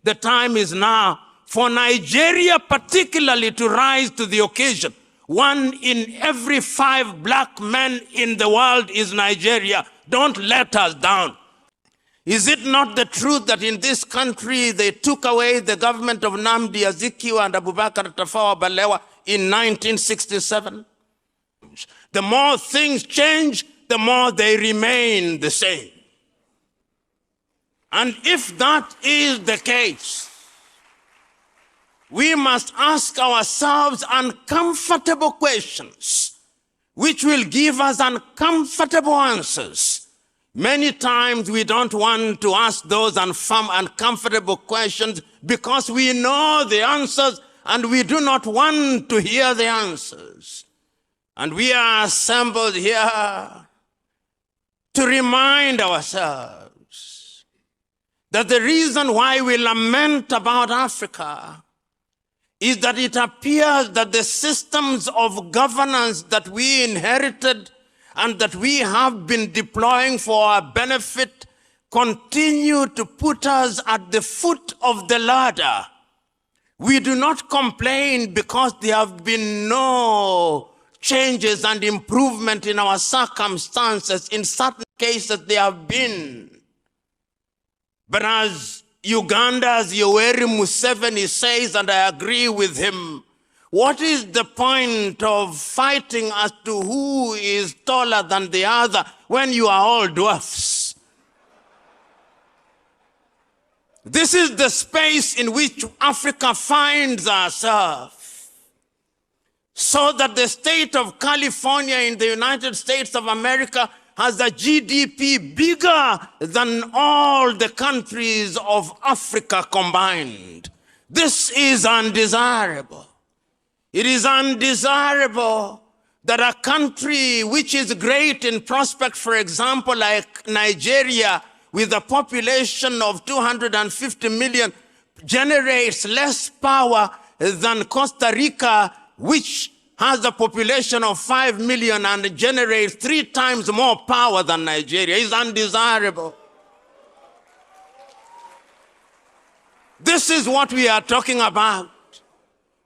The time is now for Nigeria particularly to rise to the occasion. 1 in every 5 black men in the world is Nigeria. Don't let us down. Is it not the truth that in this country they took away the government of Nnamdi Azikiwe and Abubakar Tafawa Balewa in 1967? The more things change, the more they remain the same. And if that is the case, we must ask ourselves uncomfortable questions, which will give us uncomfortable answers. Many times we don't want to ask those uncomfortable questions because we know the answers and we do not want to hear the answers. And we are assembled here to remind ourselves that the reason why we lament about Africa is that it appears that the systems of governance that we inherited and that we have been deploying for our benefit continue to put us at the foot of the ladder. We do not complain because there have been no changes and improvement in our circumstances. In certain cases, there have been. But as Uganda's Yoweri Museveni says, and I agree with him, what is the point of fighting as to who is taller than the other when you are all dwarfs? This is the space in which Africa finds herself. So that the state of California in the United States of America has a GDP bigger than all the countries of Africa combined. This is undesirable. It is undesirable that a country which is great in prospect, for example, like Nigeria, with a population of 250 million, generates less power than Costa Rica, which has a population of 5 million and generates 3 times more power than Nigeria. It's undesirable. This is what we are talking about.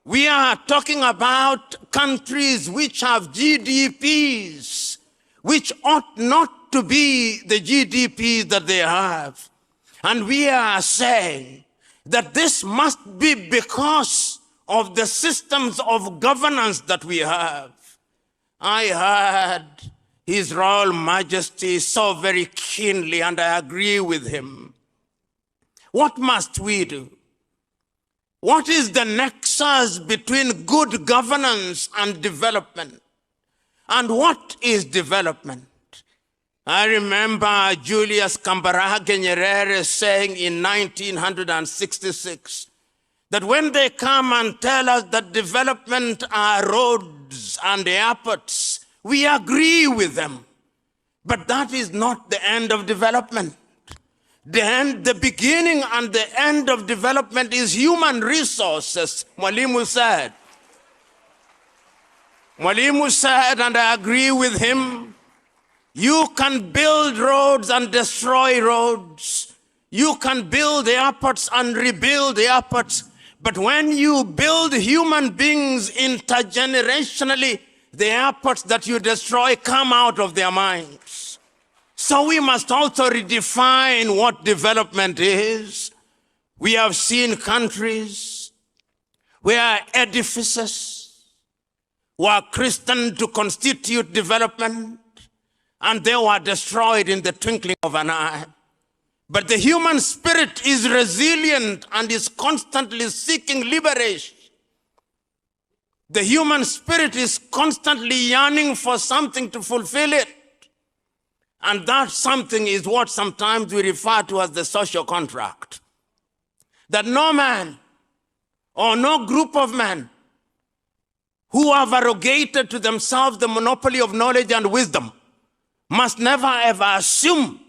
We are talking about countries which have GDPs, which ought not to be the GDPs that they have. And we are saying that this must be because of the systems of governance that we have. I heard His Royal Majesty so very keenly, and I agree with him. What must we do? What is the nexus between good governance and development? And what is development? I remember Julius Kambarage Nyerere saying in 1966 that when they come and tell us that development are roads and airports, we agree with them. But that is not the end of development. The beginning and the end of development is human resources, Mwalimu said. Mwalimu said, and I agree with him, you can build roads and destroy roads. You can build airports and rebuild airports. But when you build human beings intergenerationally, the airports that you destroy come out of their minds. So we must also redefine what development is. We have seen countries where edifices were christened to constitute development, and they were destroyed in the twinkling of an eye. But the human spirit is resilient and is constantly seeking liberation. The human spirit is constantly yearning for something to fulfill it. And that something is what sometimes we refer to as the social contract. That no man or no group of men who have arrogated to themselves the monopoly of knowledge and wisdom must never ever assume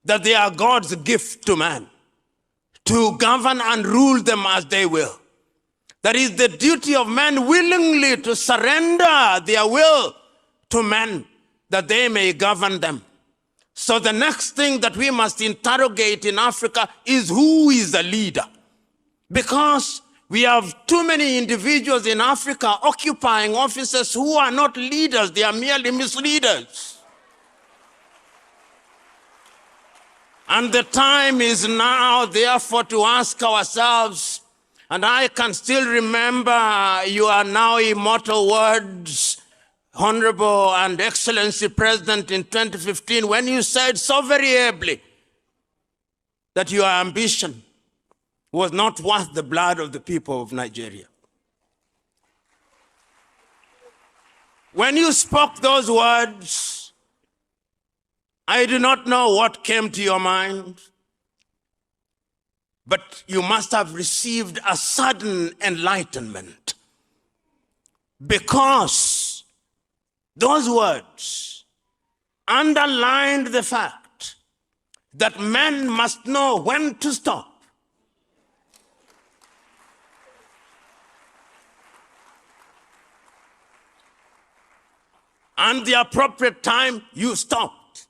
that they are God's gift to man, to govern and rule them as they will. That is the duty of men willingly to surrender their will to men that they may govern them. So the next thing that we must interrogate in Africa is who is the leader? Because we have too many individuals in Africa occupying offices who are not leaders, they are merely misleaders. And the time is now, therefore, to ask ourselves, and I can still remember your now immortal words, Honorable and Excellency President, in 2015, when you said so very ably that your ambition was not worth the blood of the people of Nigeria. When you spoke those words, I do not know what came to your mind, but you must have received a sudden enlightenment, because those words underlined the fact that men must know when to stop and the appropriate time you stopped.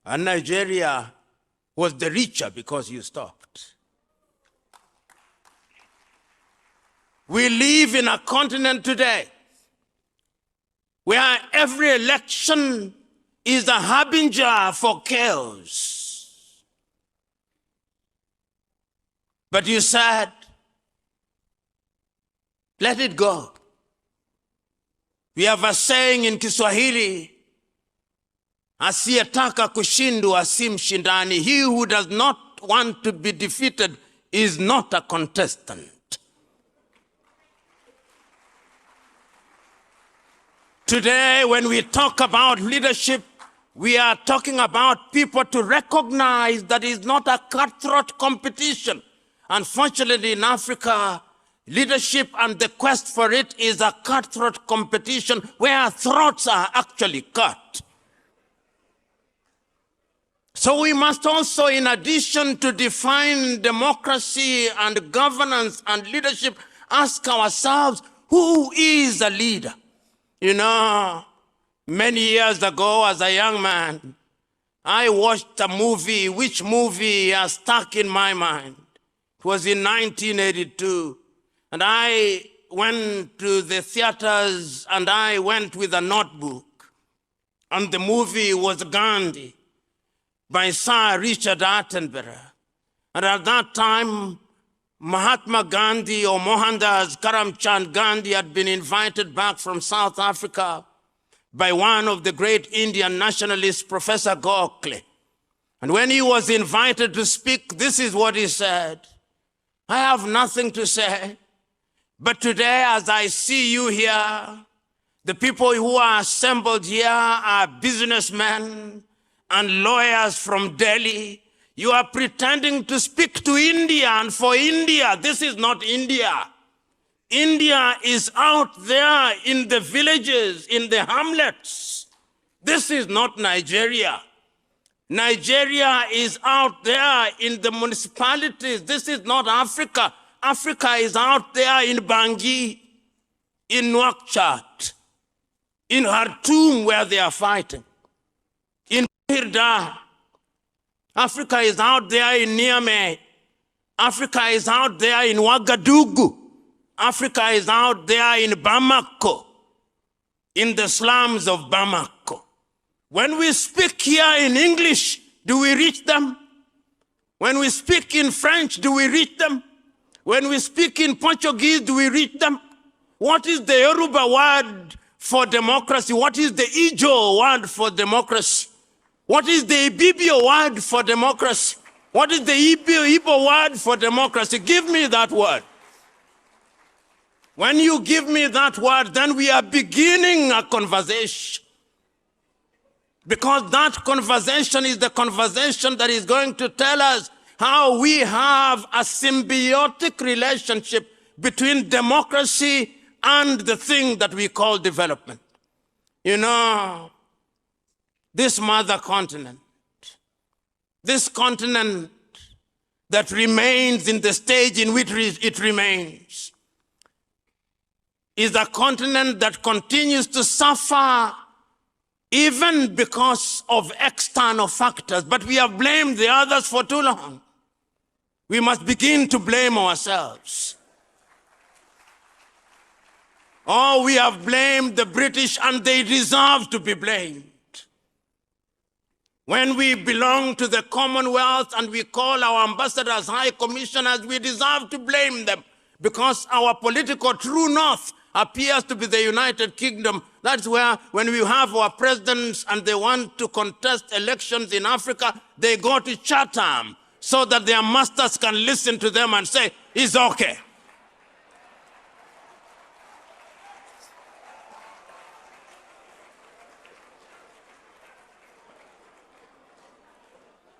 And Nigeria was the richer because you stopped. We live in a continent today where every election is a harbinger for chaos. But you said, let it go. We have a saying in Kiswahili, asiyetaka kushindwa si mshindani. He who does not want to be defeated is not a contestant. Today, when we talk about leadership, we are talking about people to recognize that it's not a cutthroat competition. Unfortunately, in Africa, leadership and the quest for it is a cutthroat competition where throats are actually cut. So we must also, in addition to define democracy and governance and leadership, ask ourselves, who is a leader? You know, many years ago as a young man, I watched a movie, which movie has stuck in my mind. It was in 1982. And I went to the theaters and I went with a notebook. And the movie was Gandhi by Sir Richard Attenborough. And at that time, Mahatma Gandhi, or Mohandas Karamchand Gandhi, had been invited back from South Africa by one of the great Indian nationalists, Professor Gokhale. And when he was invited to speak, this is what he said: I have nothing to say, but today, as I see you here, the people who are assembled here are businessmen and lawyers from Delhi. You are pretending to speak to India and for India. This is not India. India is out there in the villages, in the hamlets. This is not Nigeria. Nigeria is out there in the municipalities. This is not Africa. Africa is out there in Bangui, in Nouakchott, in Khartoum where they are fighting, in Hirdar. Africa is out there in Niamey. Africa is out there in Ouagadougou. Africa is out there in Bamako, in the slums of Bamako. When we speak here in English, do we reach them? When we speak in French, do we reach them? When we speak in Portuguese, do we reach them? What is the Yoruba word for democracy? What is the Ijo word for democracy? What is the Ibibio word for democracy? What is the Igbo word for democracy? Give me that word. When you give me that word, then we are beginning a conversation. Because that conversation is the conversation that is going to tell us how we have a symbiotic relationship between democracy and the thing that we call development. You know, this mother continent, this continent that remains in the stage in which it remains, is a continent that continues to suffer even because of external factors, but we have blamed the others for too long. We must begin to blame ourselves. Oh, we have blamed the British, and they deserve to be blamed. When we belong to the Commonwealth and we call our ambassadors, high commissioners, we deserve to blame them, because our political true north appears to be the United Kingdom. That's where, when we have our presidents and they want to contest elections in Africa, they go to Chatham so that their masters can listen to them and say, it's okay.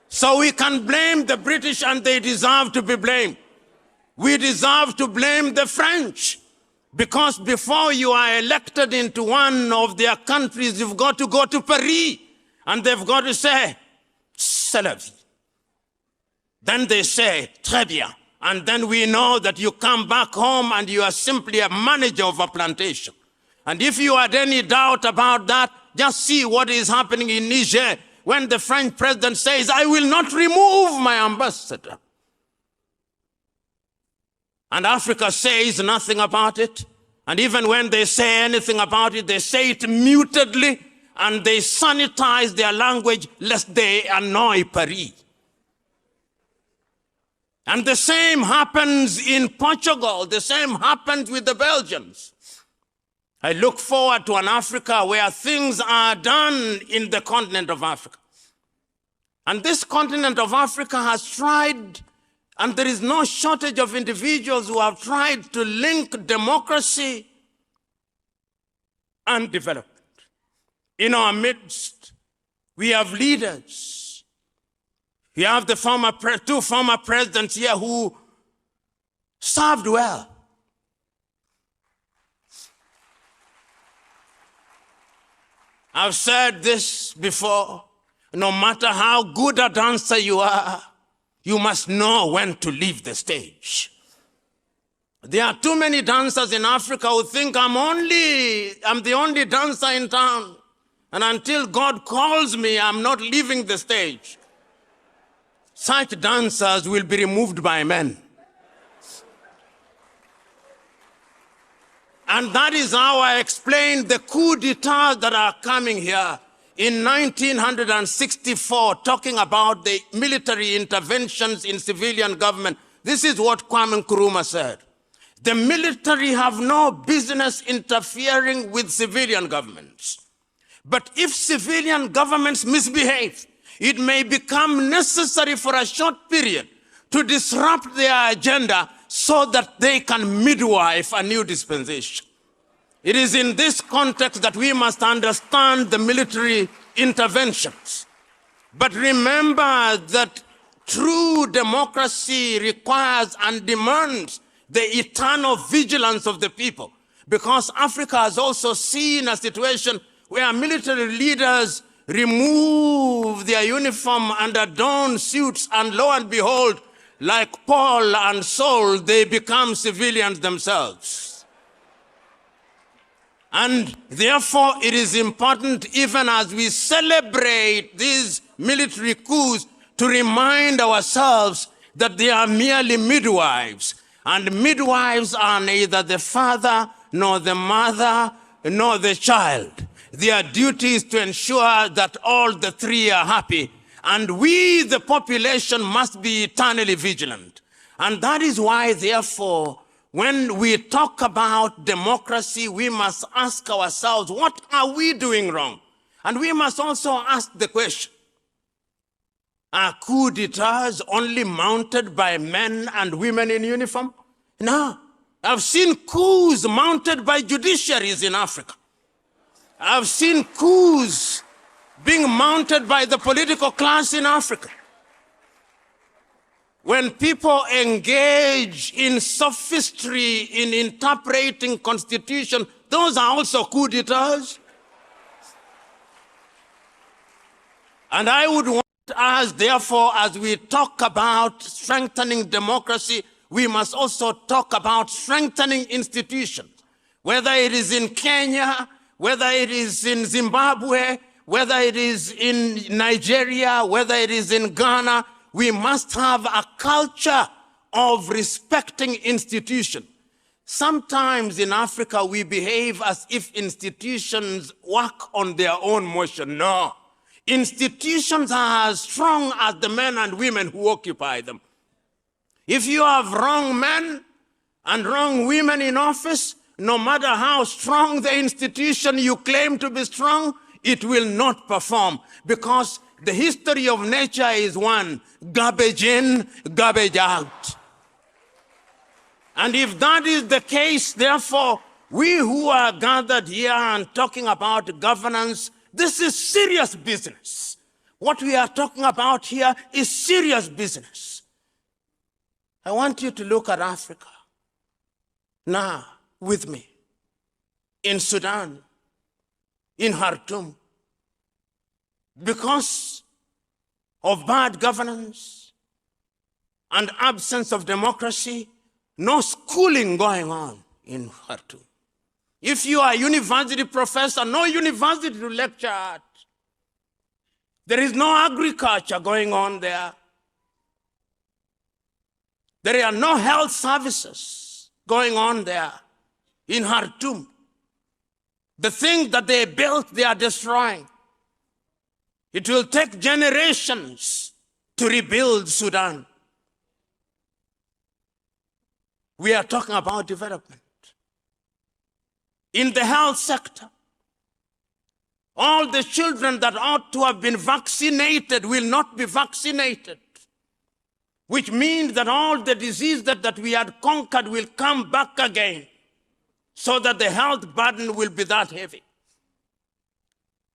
So we can blame the British, and they deserve to be blamed. We deserve to blame the French, because before you are elected into one of their countries, you've got to go to Paris, and they've got to say, c'est la vie. Then they say, très bien. And then we know that you come back home and you are simply a manager of a plantation. And if you had any doubt about that, just see what is happening in Niger, when the French president says, I will not remove my ambassador. And Africa says nothing about it. And even when they say anything about it, they say it mutedly, and they sanitize their language lest they annoy Paris. And the same happens in Portugal. The same happens with the Belgians. I look forward to an Africa where things are done in the continent of Africa. And this continent of Africa has tried, and there is no shortage of individuals who have tried to link democracy and development. In our midst, we have leaders. We have the two former presidents here who served well. I've said this before. No matter how good a dancer you are, you must know when to leave the stage. There are too many dancers in Africa who think I'm the only dancer in town. And until God calls me, I'm not leaving the stage. Such dancers will be removed by men. And that is how I explained the coup d'etats that are coming here. In 1964, talking about the military interventions in civilian government, this is what Kwame Nkrumah said. The military have no business interfering with civilian governments. But if civilian governments misbehave, it may become necessary for a short period to disrupt their agenda so that they can midwife a new dispensation. It is in this context that we must understand the military interventions. But remember that true democracy requires and demands the eternal vigilance of the people, because Africa has also seen a situation where military leaders remove their uniform and adorn suits, and lo and behold, like Paul and Saul, they become civilians themselves. And therefore, it is important, even as we celebrate these military coups, to remind ourselves that they are merely midwives. And midwives are neither the father, nor the mother, nor the child. Their duty is to ensure that all the three are happy. And we, the population, must be eternally vigilant. And that is why, therefore, when we talk about democracy, we must ask ourselves, what are we doing wrong? And we must also ask the question, are coup d'etats only mounted by men and women in uniform? No. I've seen coups mounted by judiciaries in Africa. I've seen coups being mounted by the political class in Africa. When people engage in sophistry in interpreting constitution, those are also coup d'etats. And I would want us, therefore, as we talk about strengthening democracy, we must also talk about strengthening institutions. Whether it is in Kenya, whether it is in Zimbabwe, whether it is in Nigeria, whether it is in Ghana, we must have a culture of respecting institutions. Sometimes in Africa, we behave as if institutions work on their own motion. No. Institutions are as strong as the men and women who occupy them. If you have wrong men and wrong women in office, no matter how strong the institution you claim to be strong, it will not perform, because the history of nature is one: garbage in, garbage out. And if that is the case, therefore, we who are gathered here and talking about governance, this is serious business. What we are talking about here is serious business. I want you to look at Africa now with me. In Sudan, in Khartoum, because of bad governance and absence of democracy, no schooling going on in Khartoum. If you are a university professor, no university to lecture at. There is no agriculture going on there. There are no health services going on there in Khartoum. The things that they built, they are destroying. It will take generations to rebuild Sudan. We are talking about development. In the health sector, all the children that ought to have been vaccinated will not be vaccinated, which means that all the disease that we had conquered will come back again, so that the health burden will be that heavy.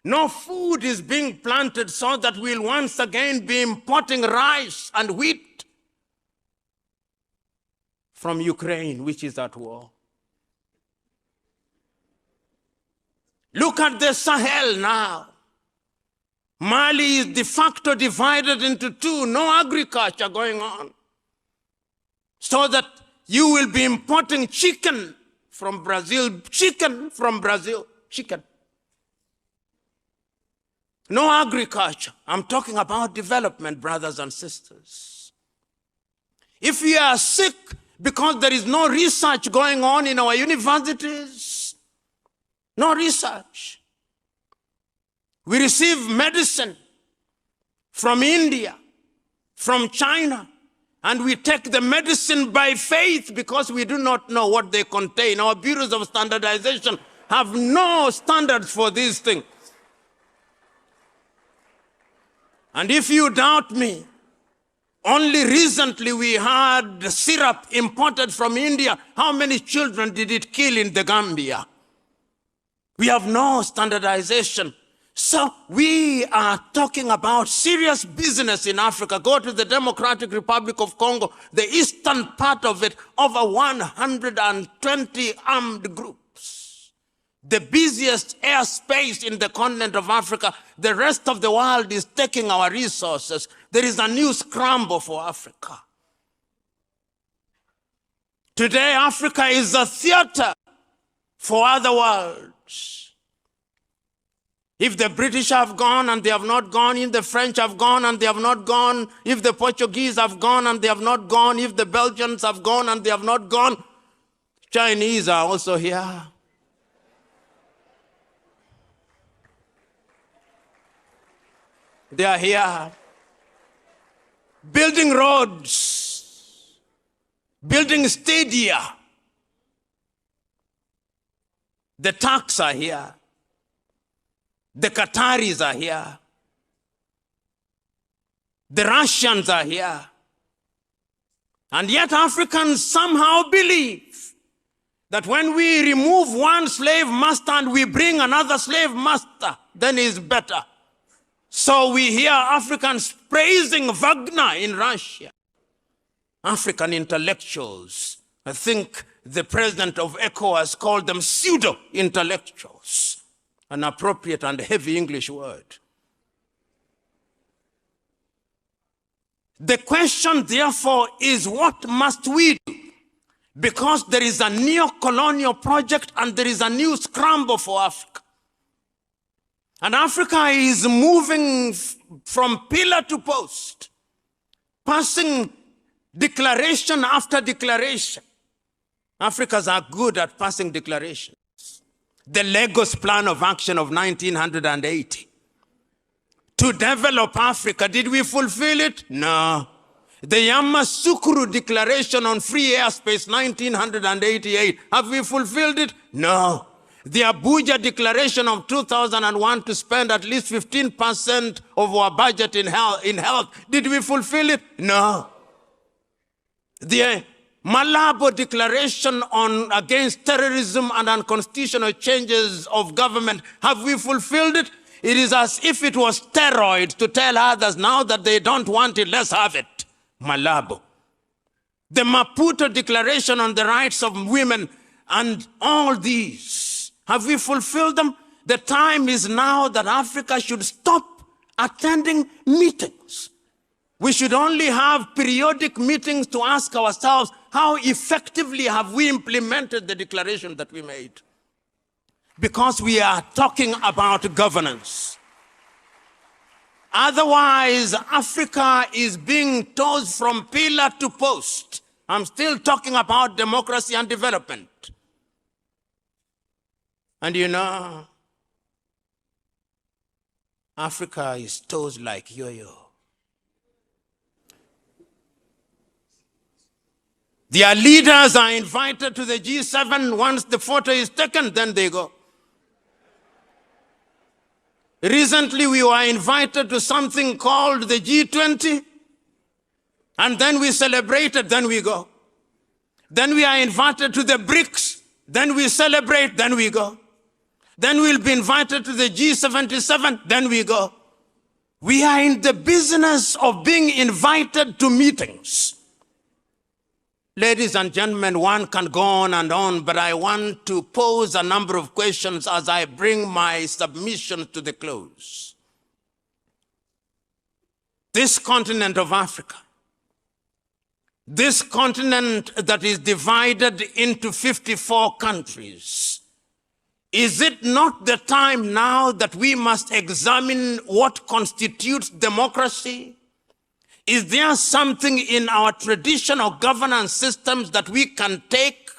No food is being planted, so that we'll once again be importing rice and wheat from Ukraine, which is at war. Look at the Sahel now. Mali is de facto divided into two, no agriculture going on. So that you will be importing chicken from Brazil, chicken. No agriculture. I'm talking about development, brothers and sisters. If we are sick because there is no research going on in our universities, no research. We receive medicine from India, from China, and we take the medicine by faith because we do not know what they contain. Our bureaus of standardization have no standards for these things. And if you doubt me, only recently we had syrup imported from India. How many children did it kill in the Gambia? We have no standardization. So we are talking about serious business in Africa. Go to the Democratic Republic of Congo, the eastern part of it, over 120 armed groups. The busiest airspace in the continent of Africa. The rest of the world is taking our resources. There is a new scramble for Africa. Today, Africa is a theater for other worlds. If the British have gone and they have not gone, if the French have gone and they have not gone, if the Portuguese have gone and they have not gone, if the Belgians have gone and they have not gone, Chinese are also here. They are here. Building roads, building stadia. The Turks are here. The Qataris are here. The Russians are here. And yet Africans somehow believe that when we remove one slave master and we bring another slave master, then it's better. So we hear Africans praising Wagner in Russia. African intellectuals. I think the president of ECOWAS called them pseudo-intellectuals. An appropriate and heavy English word. The question, therefore, is what must we do? Because there is a neo-colonial project and there is a new scramble for Africa. And Africa is moving from pillar to post. passing declaration after declaration. Africans are good at passing declarations. The Lagos Plan of Action of 1980. To develop Africa, did we fulfill it? No. The Yamoussoukro Declaration on Free Airspace, 1988. Have we fulfilled it? No. The Abuja Declaration of 2001 to spend at least 15% of our budget in health. Did we fulfill it? No. The Malabo Declaration on against terrorism and unconstitutional changes of government. Have we fulfilled it? It is as if it was steroids to tell others now that they don't want it, let's have it. Malabo. The Maputo Declaration on the rights of women and all these. Have we fulfilled them? The time is now that Africa should stop attending meetings. We should only have periodic meetings to ask ourselves, how effectively have we implemented the declaration that we made? Because we are talking about governance. Otherwise, Africa is being tossed from pillar to post. I'm still talking about democracy and development. And you know, Africa is tossed like yo-yo. Their leaders are invited to the G7. Once the photo is taken, then they go. Recently, we were invited to something called the G20, and then we celebrated, then we go. Then we are invited to the BRICS, then we celebrate, then we go. Then we'll be invited to the G77, then we go. We are in the business of being invited to meetings. Ladies and gentlemen, one can go on and on, but I want to pose a number of questions as I bring my submission to the close. This continent of Africa, this continent that is divided into 54 countries, is it not the time now that we must examine what constitutes democracy? Is there something in our traditional governance systems that we can take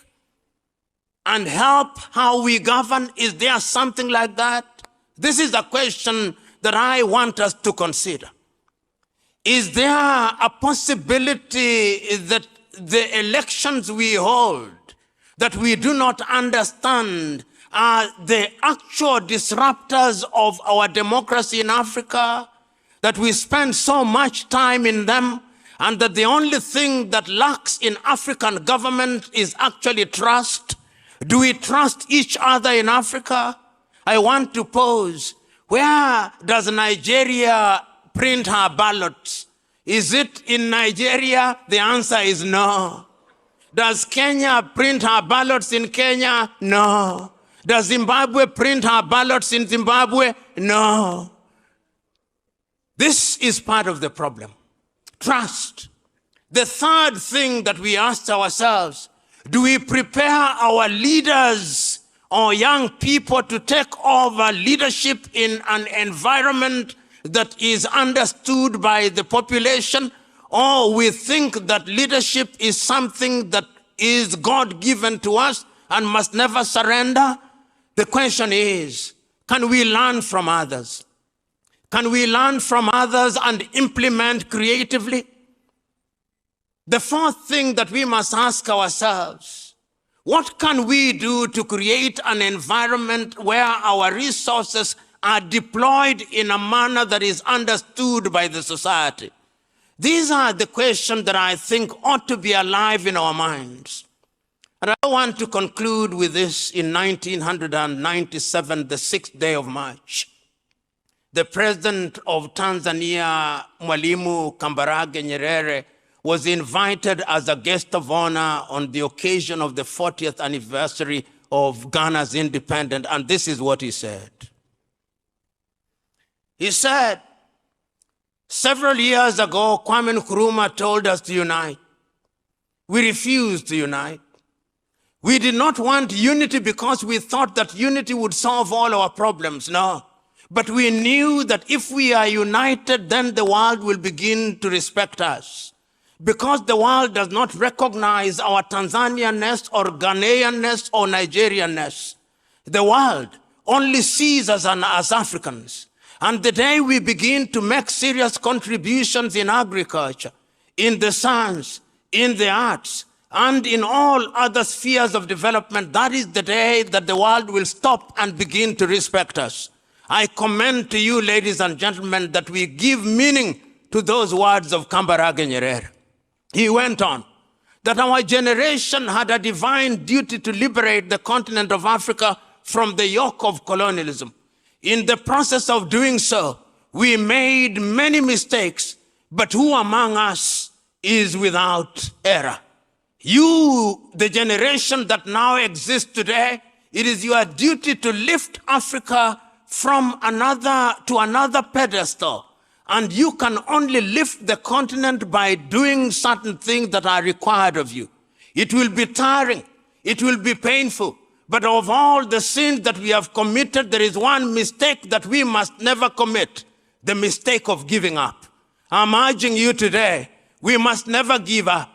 and help how we govern? Is there something like that? This is a question that I want us to consider. Is there a possibility that the elections we hold, that we do not understand, are the actual disruptors of our democracy in Africa? That we spend so much time in them, and that the only thing that lacks in African government is actually trust? Do we trust each other in Africa? I want to pose, where does Nigeria print her ballots? Is it in Nigeria? The answer is no. Does Kenya print her ballots in Kenya? No. Does Zimbabwe print her ballots in Zimbabwe? No. This is part of the problem. Trust. The third thing that we ask ourselves, do we prepare our leaders or young people to take over leadership in an environment that is understood by the population? Or we think that leadership is something that is God-given to us and must never surrender? The question is, can we learn from others? Can we learn from others and implement creatively? The fourth thing that we must ask ourselves, what can we do to create an environment where our resources are deployed in a manner that is understood by the society? These are the questions that I think ought to be alive in our minds. And I want to conclude with this. In 1997, the 6th day of March, the president of Tanzania, Mwalimu Kambarage Nyerere, was invited as a guest of honor on the occasion of the 40th anniversary of Ghana's independence, and this is what he said. He said, several years ago, Kwame Nkrumah told us to unite. We refused to unite. We did not want unity because we thought that unity would solve all our problems. No. But we knew that if we are united, then the world will begin to respect us. because the world does not recognize our Tanzanian-ness or Ghanaian-ness or Nigerian-ness. The world only sees us as Africans. And the day we begin to make serious contributions in agriculture, in the science, in the arts, and in all other spheres of development, that is the day that the world will stop and begin to respect us. I commend to you, ladies and gentlemen, that we give meaning to those words of Kambarage Nyerere. He went on, that our generation had a divine duty to liberate the continent of Africa from the yoke of colonialism. In the process of doing so, we made many mistakes, but who among us is without error? You, the generation that now exists today, it is your duty to lift Africa from another pedestal. And you can only lift the continent by doing certain things that are required of you. It will be tiring. It will be painful. But of all the sins that we have committed, there is one mistake that we must never commit, the mistake of giving up. I'm urging you today, we must never give up.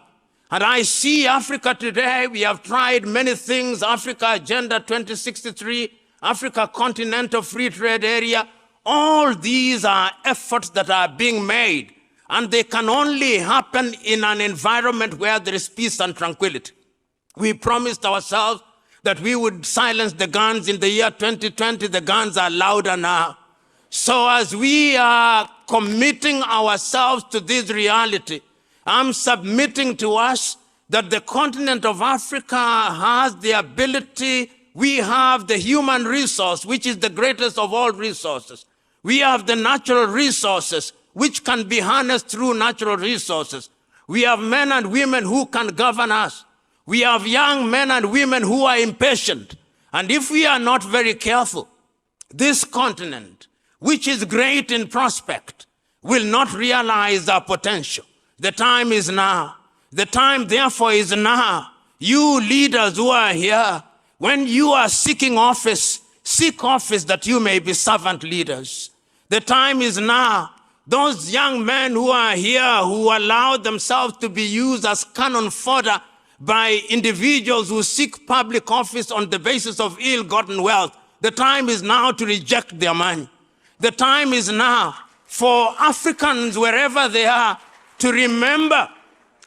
And I see Africa today, we have tried many things, Africa Agenda 2063, Africa Continental Free Trade Area. All these are efforts that are being made, and they can only happen in an environment where there is peace and tranquility. We promised ourselves that we would silence the guns in the year 2020. The guns are louder now. So as we are committing ourselves to this reality, I'm submitting to us that the continent of Africa has the ability, we have the human resource, which is the greatest of all resources. We have the natural resources, which can be harnessed through natural resources. We have men and women who can govern us. We have young men and women who are impatient. And if we are not very careful, this continent, which is great in prospect, will not realize our potential. The time is now. The time, therefore, is now. You leaders who are here, when you are seeking office, seek office that you may be servant leaders. The time is now. Those young men who are here who allow themselves to be used as cannon fodder by individuals who seek public office on the basis of ill-gotten wealth, the time is now to reject their money. The time is now for Africans, wherever they are, to remember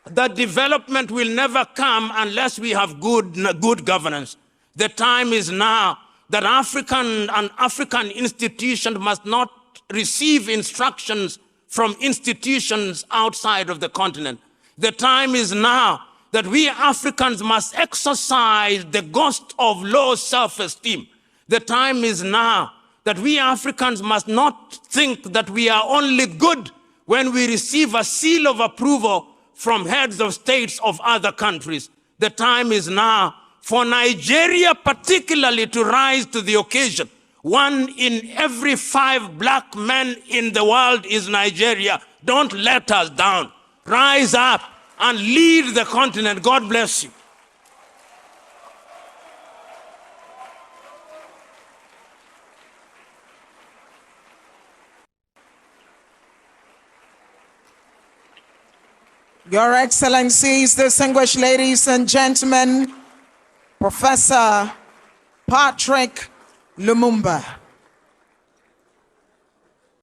that development will never come unless we have good governance. The time is now that African institutions must not receive instructions from institutions outside of the continent. The time is now that we Africans must exercise the ghost of low self-esteem. The time is now that we Africans must not think that we are only good when we receive a seal of approval from heads of states of other countries. The time is now for Nigeria particularly to rise to the occasion. 1 in every 5 black men in the world is Nigeria. Don't let us down. Rise up and lead the continent. God bless you. Your Excellencies, distinguished ladies and gentlemen, Professor P.L.O Lumumba.